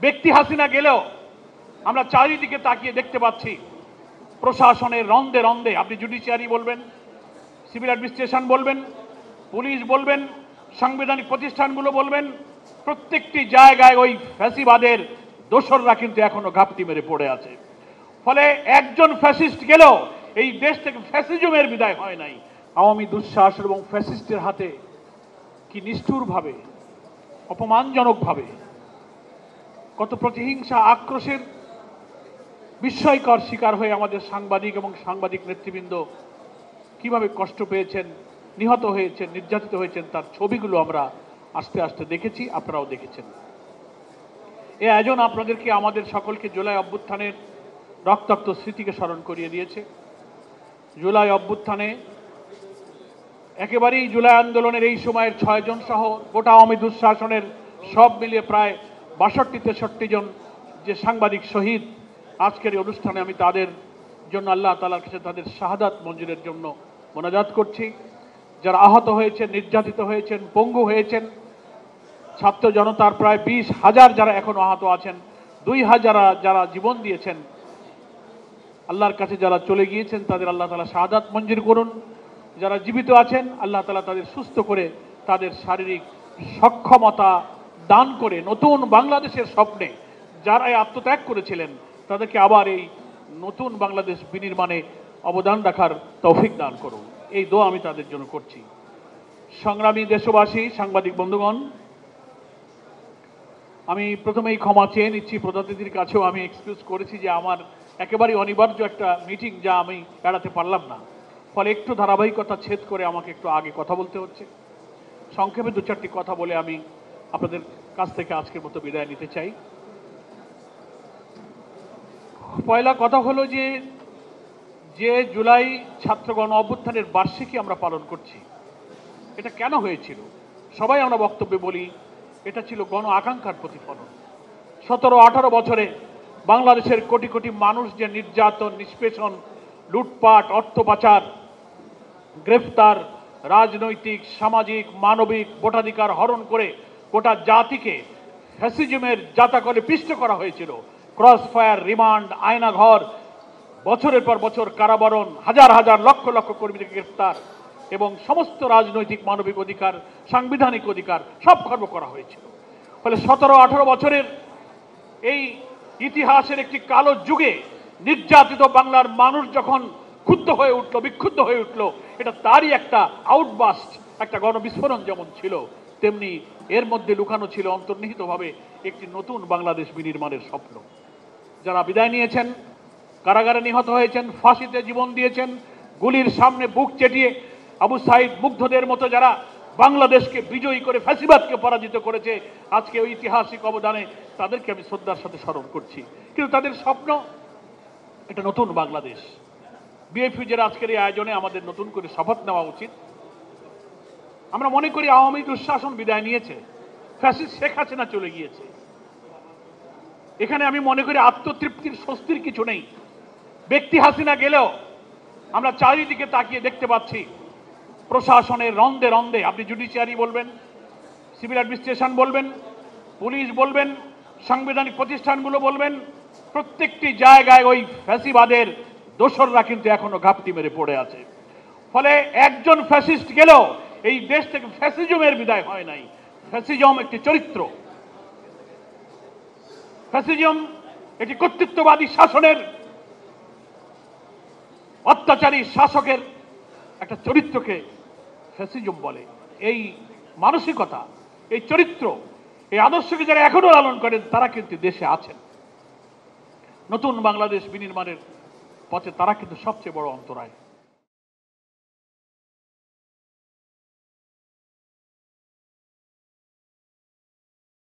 ব্যক্তি হাসিনা গেলেও আমরা চারিদিকে তাকিয়ে দেখতে পাচ্ছি প্রশাসনের রন্দে রন্দে, আপনি জুডিশিয়ারি বলবেন, সিভিল অ্যাডমিনিস্ট্রেশন বলবেন, পুলিশ বলবেন, সাংবিধানিক প্রতিষ্ঠানগুলো বলবেন, প্রত্যেকটি জায়গায় ওই ফ্যাসিবাদের দোসররা কিন্তু এখনো ঘাপটি মেরে পড়ে আছে। ফলে একজন ফ্যাসিস্ট গেলেও এই দেশ থেকে ফ্যাসিজমের বিদায় হয় নাই। আওয়ামী দুঃশাসন এবং ফ্যাসিস্টের হাতে কি নিষ্ঠুরভাবে, অপমানজনকভাবে, কত প্রতিহিংসা আক্রোশের বিস্ময়কর শিকার হয়ে আমাদের সাংবাদিক এবং সাংবাদিক নেতৃবৃন্দ কিভাবে কষ্ট পেয়েছেন, নিহত হয়েছেন, নির্যাতিত হয়েছেন, তার ছবিগুলো আমরা আস্তে আস্তে দেখেছি, আপনারাও দেখেছেন। এই আয়োজন আপনাদেরকে, আমাদের সকলকে জুলাই অভ্যুত্থানের রক্তাক্ত স্মৃতিকে স্মরণ করিয়ে দিয়েছে। জুলাই অভ্যুত্থানে একেবারেই জুলাই আন্দোলনের এই সময়ের 6 জন সহ গোটা আওয়ামী দুঃশাসনের সব মিলিয়ে প্রায় 62-63 জন যে সাংবাদিক শহীদ, আজকের এই অনুষ্ঠানে আমি তাদের জন্য আল্লাহ তাআলার কাছে তাদের শাহাদাত মঞ্জুরের জন্য মোনাজাত করছি। যারা আহত হয়েছেন, নির্যাতিত হয়েছেন, পঙ্গু হয়েছেন, ছাত্র জনতার প্রায় 20,000 যারা এখনো আহত আছেন, 2,000 যারা জীবন দিয়েছেন, আল্লাহর কাছে যারা চলে গিয়েছেন তাদের আল্লাহ তাআলা শাহাদাত মঞ্জুর করুন। যারা জীবিত আছেন আল্লাহ তাআলা তাদের সুস্থ করে তাদের শারীরিক সক্ষমতা দান করে নতুন বাংলাদেশের স্বপ্নে যারা আত্মত্যাগ করেছিলেন তাদেরকে আবার এই নতুন বাংলাদেশ বিনির্মাণে অবদান রাখার তৌফিক দান করুন। এই দোয়া আমি তাদের জন্য করছি। সংগ্রামী দেশবাসী, সাংবাদিক বন্ধুগণ, আমি প্রথমেই ক্ষমা চেয়ে নিচ্ছি, প্রধান অতিথির কাছেও আমি এক্সকিউজ করেছি যে আমার একেবারেই অনিবার্য একটা মিটিং যা আমি এড়াতে পারলাম না, ফলে একটু ধারাবাহিকতা ছেদ করে আমাকে একটু আগে কথা বলতে হচ্ছে। সংক্ষেপে 2-4টি কথা বলে আমি আপনাদের কাছ থেকে আজকের মতো বিদায় নিতে চাই। পয়লা কথা হলো যে জুলাই ছাত্র গণ অভ্যুত্থানের বার্ষিকী আমরা পালন করছি, এটা কেন হয়েছিল? সবাই আমরা বক্তব্যে বলি এটা ছিল গণ আকাঙ্ক্ষার প্রতিফলন। 17-18 বছরে বাংলাদেশের কোটি কোটি মানুষ যে নির্যাতন, নিষ্পেষণ, লুটপাট, অর্থ পাচার, গ্রেফতার, রাজনৈতিক, সামাজিক, মানবিক ভোটাধিকার হরণ করে গোটা জাতিকে ফ্যাসিজমের জাতাকলে পিষ্ট করা হয়েছিল। ক্রস ফায়ার, রিমান্ড, আয়নাঘর, বছরের পর বছর কারাবরণ, হাজার হাজার লক্ষ লক্ষ কর্মীদের গ্রেফতার এবং সমস্ত রাজনৈতিক, মানবিক অধিকার, সাংবিধানিক অধিকার সব খর্ব করা হয়েছিল। ফলে 17-18 বছরের এই ইতিহাসের একটি কালো যুগে নির্যাতিত বাংলার মানুষ যখন ক্ষুব্ধ হয়ে উঠল, বিক্ষুব্ধ হয়ে উঠল, এটা তারই একটা আউটবাস্ট, একটা গণবিস্ফোরণ যেমন ছিল, তেমনি এর মধ্যে লুকানো ছিল অন্তর্নিহিতভাবে একটি নতুন বাংলাদেশ বিনির্মাণের স্বপ্ন। যারা বিদায় নিয়েছেন, কারাগারে নিহত হয়েছেন, ফাঁসিতে জীবন দিয়েছেন, গুলির সামনে বুক চেটিয়ে আবু সাইদ মুগ্ধদের মতো যারা বাংলাদেশকে বিজয়ী করে ফ্যাসিবাদকে পরাজিত করেছে আজকে ওই ঐতিহাসিক অবদানে, তাদেরকে আমি শ্রদ্ধার সাথে স্মরণ করছি। কিন্তু তাদের স্বপ্ন এটা নতুন বাংলাদেশ। বিএফইউজের আজকের এই আয়োজনে আমাদের নতুন করে শপথ নেওয়া উচিত। আমরা মনে করি আওয়ামী দুঃশাসন বিদায় নিয়েছে, ফ্যাসিস্ট শেখ হাসিনা চলে গিয়েছে। এখানে আমি মনে করি আত্মতৃপ্তির, স্বস্তির কিছু নেই। ব্যক্তি হাসিনা গেলেও আমরা চারিদিকে তাকিয়ে দেখতে পাচ্ছি প্রশাসনের রন্দে রন্দে, আপনি জুডিশিয়ারি বলবেন, সিভিল অ্যাডমিনিস্ট্রেশন বলবেন, পুলিশ বলবেন, সাংবিধানিক প্রতিষ্ঠানগুলো বলবেন, প্রত্যেকটি জায়গায় ওই ফ্যাসিবাদের দোসররা কিন্তু এখনো ঘাপটি মেরে পড়ে আছে। ফলে একজন ফ্যাসিস্ট গেলেও এই দেশ থেকে ফ্যাসিজমের বিদায় হয় নাই। ফ্যাসিজম একটি চরিত্র, ফ্যাসিজম একটি কর্তৃত্ববাদী শাসনের, অত্যাচারী শাসকের একটা চরিত্রকে ফ্যাসিজম বলে। এই মানসিকতা, এই চরিত্র, এই আদর্শকে যারা এখনো লালন করেন তারা কিন্তু দেশে আছেন। নতুন বাংলাদেশ বিনির্মাণের পথে তারা কিন্তু সবচেয়ে বড় অন্তরায়।